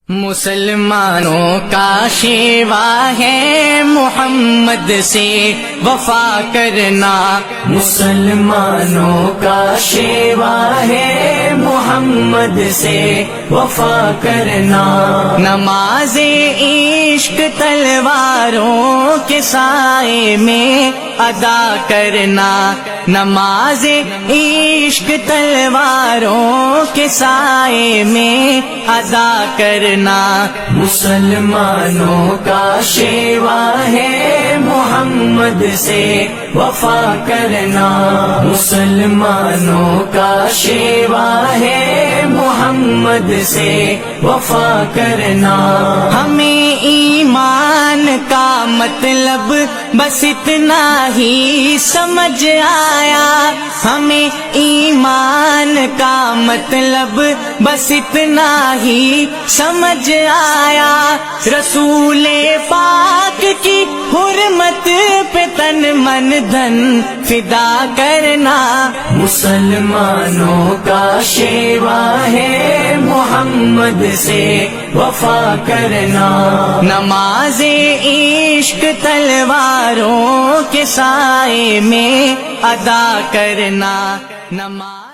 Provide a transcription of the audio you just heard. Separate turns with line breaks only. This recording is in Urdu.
مسلمانوں کا شیوا ہے محمد سے وفا کرنا، مسلمانوں کا شیوا ہے محمد سے وفا کرنا، نماز عشق تلواروں کے سائے میں ادا کرنا، نماز عشق تلواروں کے سائے میں ادا کرنا، مسلمانوں کا شیوا ہے محمد سے وفا کرنا، مسلمانوں کا شیوا ہے محمد سے وفا کرنا، ہمیں ایمان کا مطلب بس اتنا ہی سمجھ آیا، ہمیں ایمان کا مطلب بس اتنا ہی سمجھ آیا، رسول پاک کی حرمت پہ تن من دھن فدا کرنا، مسلمانوں کا شیوا ہے محمد سے وفا کرنا، نماز عشق تلواروں کے سائے میں ادا کرنا، نماز